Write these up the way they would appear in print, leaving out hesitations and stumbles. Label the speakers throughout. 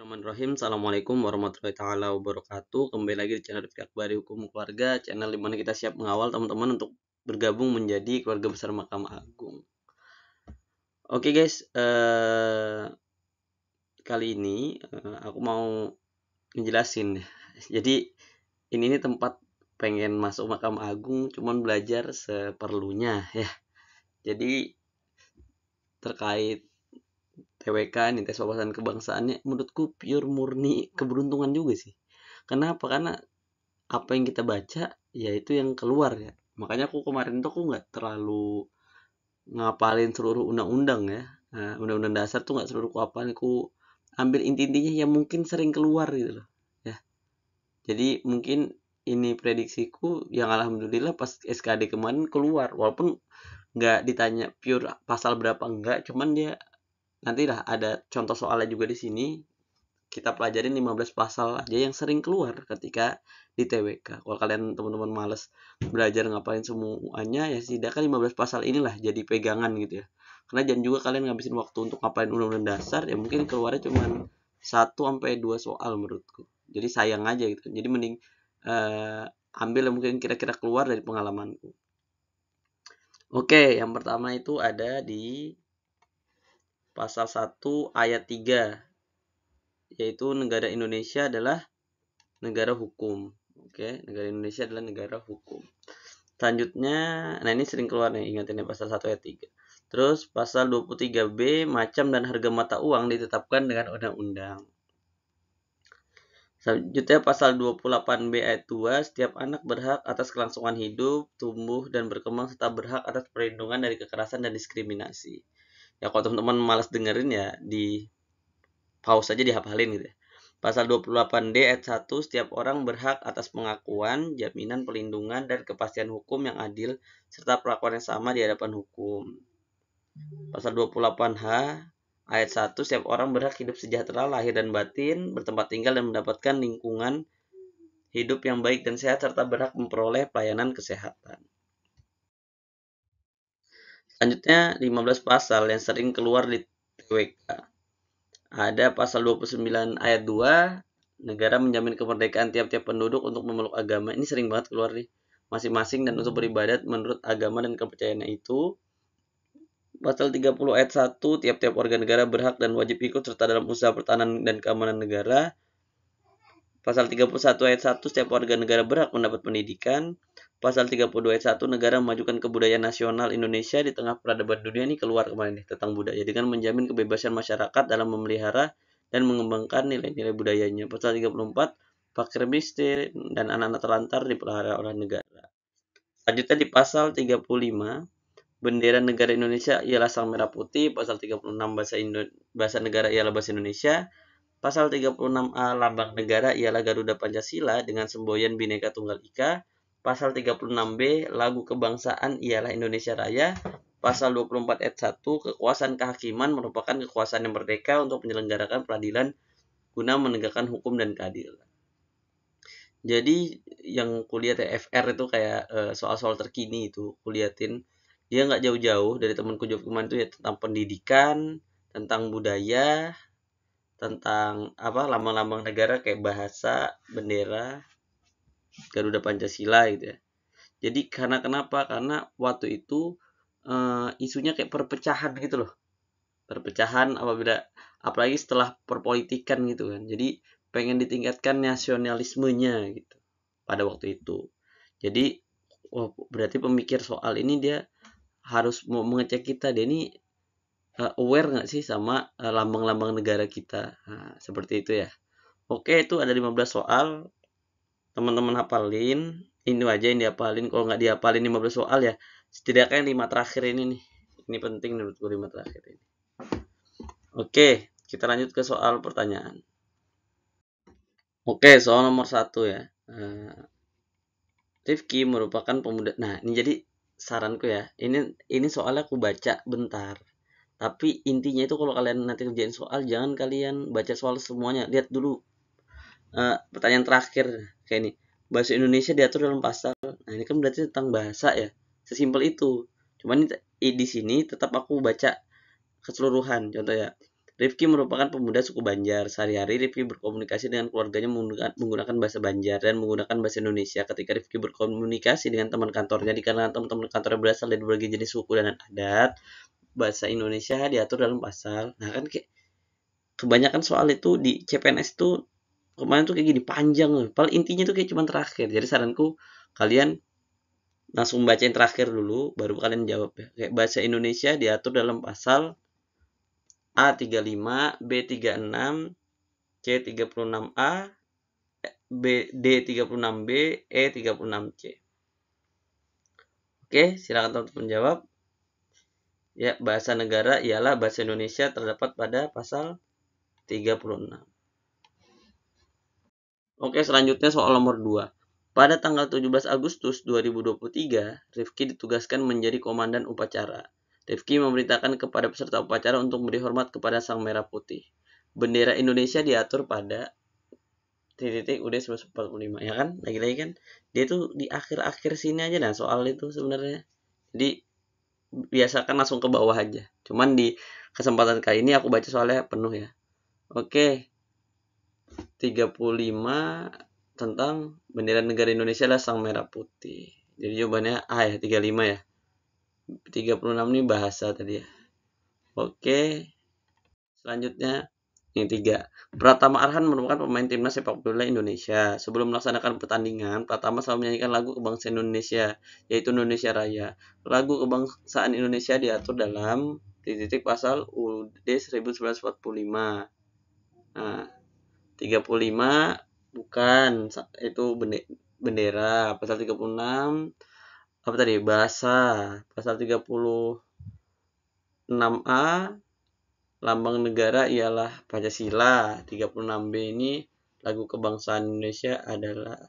Speaker 1: Bismillahirrahmanirrahim. Assalamualaikum warahmatullahi taala wabarakatuh. Kembali lagi di channel Rifki Akbari Hukum Keluarga, channel dimana kita siap mengawal teman-teman untuk bergabung menjadi keluarga besar Mahkamah Agung. Oke guys, kali ini aku mau ngejelasin. Jadi ini tempat pengen masuk Mahkamah Agung, cuman belajar seperlunya ya. Jadi terkait TWK nih, tes wawasan kebangsaannya, menurutku pure murni keberuntungan juga sih. Kenapa? Karena apa yang kita baca ya itu yang keluar ya. Makanya aku kemarin tuh aku nggak terlalu ngapalin seluruh undang-undang ya. Nah, undang-undang dasar tuh nggak seluruh aku hafalin, aku ambil inti-intinya yang mungkin sering keluar gitu loh ya. Jadi mungkin ini prediksiku yang alhamdulillah pas SKD kemarin keluar, walaupun nggak ditanya pure pasal berapa enggak, cuman dia nantilah ada contoh soalnya juga di sini. Kita pelajarin 15 pasal aja yang sering keluar ketika di TWK. Kalau kalian teman-teman males belajar ngapain semuanya, ya setidaknya 15 pasal inilah jadi pegangan gitu ya. Karena jangan juga kalian ngabisin waktu untuk ngapain undang-undang dasar, ya mungkin keluarnya cuma 1 sampai 2 soal menurutku. Jadi sayang aja gitu. Jadi mending ambil yang mungkin kira-kira keluar dari pengalamanku. Oke, yang pertama itu ada di pasal 1 ayat 3, yaitu negara Indonesia adalah negara hukum. Oke, negara Indonesia adalah negara hukum. Selanjutnya, nah ini sering keluar nih, ingatin ya pasal 1 ayat 3. Terus pasal 23B, macam dan harga mata uang ditetapkan dengan undang-undang. Selanjutnya pasal 28B ayat 2, setiap anak berhak atas kelangsungan hidup, tumbuh, dan berkembang serta berhak atas perlindungan dari kekerasan dan diskriminasi. Ya kalau teman-teman malas dengerin ya di pause aja, dihafalin gitu ya. Pasal 28D ayat 1, setiap orang berhak atas pengakuan, jaminan perlindungan, dan kepastian hukum yang adil, serta perlakuan yang sama di hadapan hukum. Pasal 28H ayat 1, setiap orang berhak hidup sejahtera, lahir dan batin, bertempat tinggal dan mendapatkan lingkungan hidup yang baik dan sehat, serta berhak memperoleh pelayanan kesehatan. Selanjutnya, 15 pasal yang sering keluar di TWK. Ada pasal 29 ayat 2, negara menjamin kemerdekaan tiap-tiap penduduk untuk memeluk agama. Ini sering banget keluar nih. Masing-masing dan untuk beribadat menurut agama dan kepercayaannya itu. Pasal 30 ayat 1, tiap-tiap warga negara berhak dan wajib ikut serta dalam usaha pertahanan dan keamanan negara. Pasal 31 ayat 1, setiap warga negara berhak mendapat pendidikan. Pasal 32 ayat 1, negara memajukan kebudayaan nasional Indonesia di tengah peradaban dunia. Ini keluar kemarin nih tentang budaya, dengan menjamin kebebasan masyarakat dalam memelihara dan mengembangkan nilai-nilai budayanya. Pasal 34, fakir miskin dan anak-anak terlantar dipelihara oleh negara. Selanjutnya di pasal 35, bendera negara Indonesia ialah sang merah putih. Pasal 36, bahasa negara ialah bahasa Indonesia. Pasal 36A, lambang negara ialah Garuda Pancasila dengan semboyan Bhinneka Tunggal Ika. Pasal 36B, lagu kebangsaan ialah Indonesia Raya. Pasal 24 ayat 1, kekuasaan kehakiman merupakan kekuasaan yang merdeka untuk menyelenggarakan peradilan guna menegakkan hukum dan keadilan. Jadi yang kulihat FR itu kayak soal-soal terkini itu kuliatin. Dia nggak jauh-jauh dari temanku jawab kemarin itu ya, tentang pendidikan, tentang budaya, tentang lambang-lambang negara kayak bahasa, bendera, Garuda Pancasila gitu ya. Jadi kenapa? Karena waktu itu isunya kayak perpecahan gitu loh. Perpecahan apalagi setelah perpolitikan gitu kan. Jadi pengen ditingkatkan nasionalismenya gitu pada waktu itu. Jadi berarti pemikir soal ini dia harus mau mengecek kita, dia ini aware nggak sih sama lambang-lambang negara kita. Nah, seperti itu ya. Oke, itu ada 15 soal. Teman-teman hafalin. Ini aja yang dihafalin. Kalau nggak dihafalin 15 soal ya, setidaknya 5 terakhir ini nih. Ini penting menurutku 5 terakhir ini. Oke, kita lanjut ke soal pertanyaan. Oke, soal nomor 1 ya. Rifki merupakan pemuda. Nah, ini jadi saranku ya. Ini soalnya aku baca bentar. Tapi intinya itu kalau kalian nanti kerjain soal, jangan kalian baca soal semuanya. Lihat dulu pertanyaan terakhir kayak ini. Bahasa Indonesia diatur dalam pasal. Nah, ini kan berarti tentang bahasa ya. Sesimpel itu. Cuman di sini tetap aku baca keseluruhan. Contoh ya. Rifki merupakan pemuda suku Banjar. Sehari-hari Rifki berkomunikasi dengan keluarganya menggunakan bahasa Banjar dan menggunakan bahasa Indonesia. Ketika Rifki berkomunikasi dengan teman kantornya, dikarenakan teman-teman kantornya berasal dari berbagai jenis suku dan adat, bahasa Indonesia diatur dalam pasal. Nah kan kayak kebanyakan soal itu di CPNS tuh kemarin tuh kayak gini panjang loh. Padahal intinya tuh kayak cuma terakhir. Jadi saranku kalian langsung baca yang terakhir dulu, baru kalian jawab ya. Kayak bahasa Indonesia diatur dalam pasal A35, B36, C36A, D36B, E36C. Oke, silakan teman-teman jawab. Ya, bahasa negara ialah bahasa Indonesia terdapat pada pasal 36. Oke, selanjutnya soal nomor 2. Pada tanggal 17 Agustus 2023, Rifki ditugaskan menjadi komandan upacara. Rifki memerintahkan kepada peserta upacara untuk memberi hormat kepada Sang Merah Putih. Bendera Indonesia diatur pada titik UD 1945, ya kan? Lagi-lagi kan dia tuh di akhir-akhir sini aja nah soal itu sebenarnya. Jadi biasakan langsung ke bawah aja. Cuman di kesempatan kali ini aku baca soalnya penuh ya. Oke. 35 tentang bendera negara Indonesia adalah Sang Merah Putih. Jadi jawabannya A ya, 35 ya. 36 ini bahasa tadi ya. Oke. Selanjutnya yang 3. Pratama Arhan merupakan pemain timnas sepak bola Indonesia. Sebelum melaksanakan pertandingan, Pratama selalu menyanyikan lagu kebangsaan Indonesia, yaitu Indonesia Raya. Lagu kebangsaan Indonesia diatur dalam titik pasal UUD 1945. Nah, 35 bukan itu bendera. Pasal 36 apa tadi? Bahasa. Pasal 36A lambang negara ialah Pancasila. 36B ini lagu kebangsaan Indonesia adalah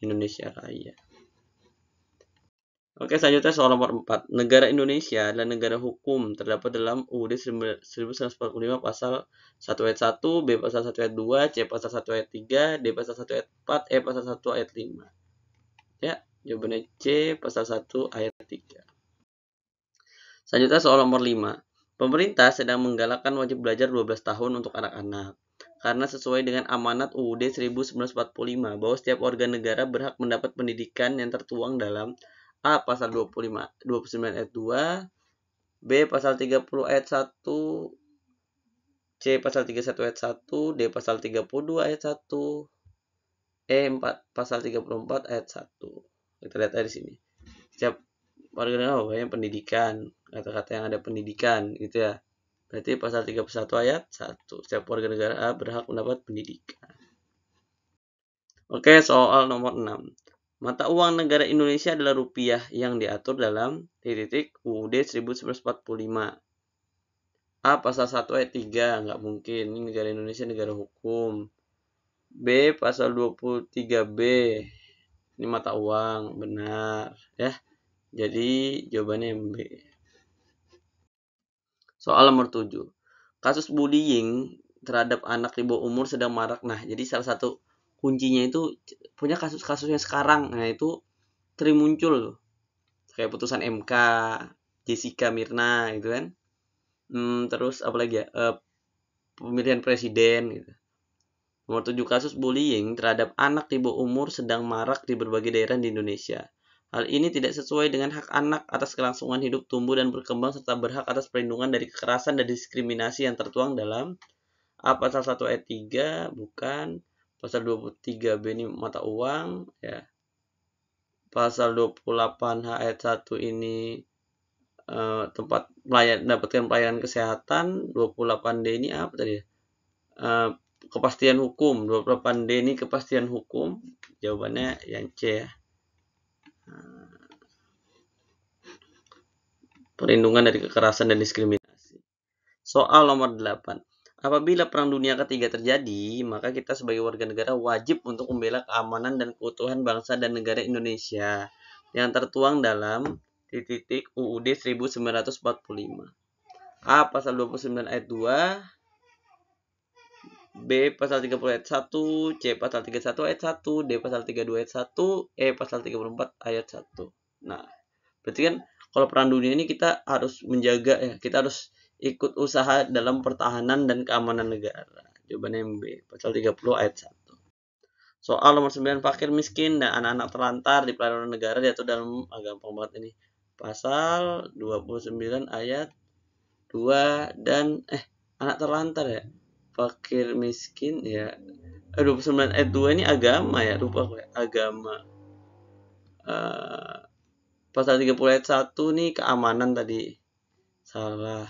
Speaker 1: Indonesia Raya. Oke, selanjutnya soal nomor 4. Negara Indonesia adalah negara hukum terdapat dalam UUD 1945 pasal 1 ayat 1, B pasal 1 ayat 2, C pasal 1 ayat 3, D pasal 1 ayat 4, E pasal 1 ayat 5. Ya, jawabannya C pasal 1 ayat 3. Selanjutnya soal nomor 5. Pemerintah sedang menggalakkan wajib belajar 12 tahun untuk anak-anak. Karena sesuai dengan amanat UUD 1945 bahwa setiap warga negara berhak mendapat pendidikan yang tertuang dalam A. Pasal 29 ayat 2, B. Pasal 30 ayat 1, C. Pasal 31 ayat 1, D. Pasal 32 ayat 1, E. Pasal 34 ayat 1. Kita lihat di sini. Setiap warga negara yang pendidikan, kata-kata yang ada pendidikan gitu ya. Berarti pasal 31 ayat 1. Setiap warga negara A berhak mendapat pendidikan. Oke, soal nomor 6. Mata uang negara Indonesia adalah rupiah yang diatur dalam titik UUD 1945. A. Pasal 1 ayat 3. Nggak mungkin. Ini negara Indonesia negara hukum. B. Pasal 23B. Ini mata uang. Benar. Ya. Jadi jawabannya yang B. Soal nomor 7. Kasus bullying terhadap anak di bawah umur sedang marak. Nah, jadi salah satu kuncinya itu punya kasus-kasusnya sekarang. Nah, itu sering muncul kayak putusan MK, Jessica Mirna gitu kan. Terus apa lagi ya? Pemilihan presiden gitu. Nomor 7, kasus bullying terhadap anak di bawah umur sedang marak di berbagai daerah di Indonesia. Hal ini tidak sesuai dengan hak anak atas kelangsungan hidup, tumbuh, dan berkembang serta berhak atas perlindungan dari kekerasan dan diskriminasi yang tertuang dalam A. Pasal 1 ayat 3, bukan. Pasal 23B ini mata uang, ya. Pasal 28H ayat 1 ini tempat dapatkan pelayanan kesehatan. 28D ini apa tadi ya? Kepastian hukum. 28D ini kepastian hukum. Jawabannya yang C ya. Perlindungan dari kekerasan dan diskriminasi. Soal nomor 8. Apabila Perang Dunia Ketiga terjadi, maka kita sebagai warga negara wajib untuk membela keamanan dan keutuhan bangsa dan negara Indonesia yang tertuang dalam titik UUD 1945. A. Pasal 29 ayat 2, B. Pasal 30 ayat 1, C. Pasal 31 ayat 1, D. Pasal 32 ayat 1, E. Pasal 34 ayat 1. Nah, berarti kan kalau Perang Dunia ini kita harus menjaga ya, kita harus ikut usaha dalam pertahanan dan keamanan negara. Jawabannya yang B, pasal 30 ayat 1. Soal nomor 9, fakir miskin dan anak-anak terlantar di perairan negara diatur dalam gampang banget ini. Pasal 29 ayat 2 dan anak terlantar ya. Fakir miskin ya. 29 ayat 2 ini agama ya, lupa gue. Agama. Pasal 30 ayat 1 nih keamanan tadi. Salah.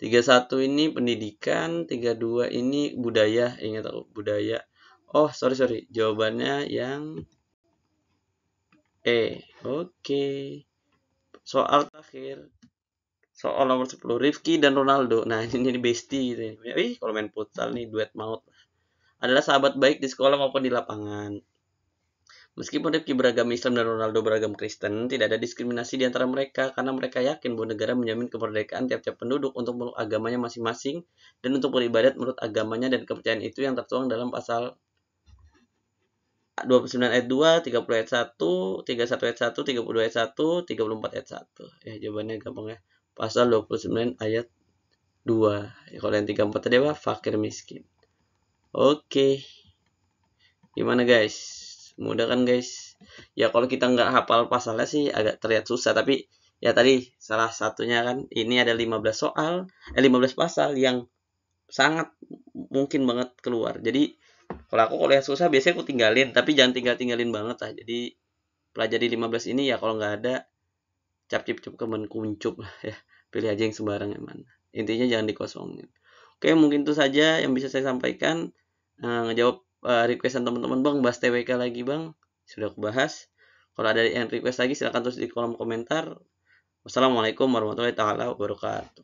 Speaker 1: 31 ini pendidikan, 32 ini budaya, ingat aku budaya. Oh, sorry. Jawabannya yang E. Oke. Soal terakhir. Soal nomor 10, Rifki dan Ronaldo. Nah, ini bestie gitu ya. Kalau main futsal nih duet maut. Adalah sahabat baik di sekolah maupun di lapangan. Meskipun Rifki beragam Islam dan Ronaldo beragam Kristen, tidak ada diskriminasi di antara mereka karena mereka yakin bahwa negara menjamin kemerdekaan tiap-tiap penduduk untuk memeluk agamanya masing-masing dan untuk beribadat menurut agamanya dan kepercayaan itu yang tertuang dalam pasal 29 ayat 2, 30 ayat 1, 31 ayat 1, 32 ayat 1, 34 ayat 1. Ya, jawabannya gampang ya. Pasal 29 ayat 2. Ya, kalau yang 34 tadi apa? Fakir miskin. Oke. Gimana guys? Mudah kan guys? Ya kalau kita nggak hafal pasalnya sih agak terlihat susah, tapi ya tadi salah satunya kan ini ada 15 soal, 15 pasal yang sangat mungkin banget keluar. Jadi kalau yang susah biasanya aku tinggalin, tapi jangan tinggalin banget lah. Jadi pelajari 15 ini ya kalau nggak ada cap-cip kemen kuncup lah ya. Pilih aja yang sembarang yang mana. Intinya jangan dikosongin. Oke, mungkin itu saja yang bisa saya sampaikan. Ngejawab requestan teman-teman bang, bahas TWK lagi bang, sudah aku bahas. Kalau ada yang request lagi silahkan tulis di kolom komentar. Wassalamualaikum warahmatullahi wabarakatuh.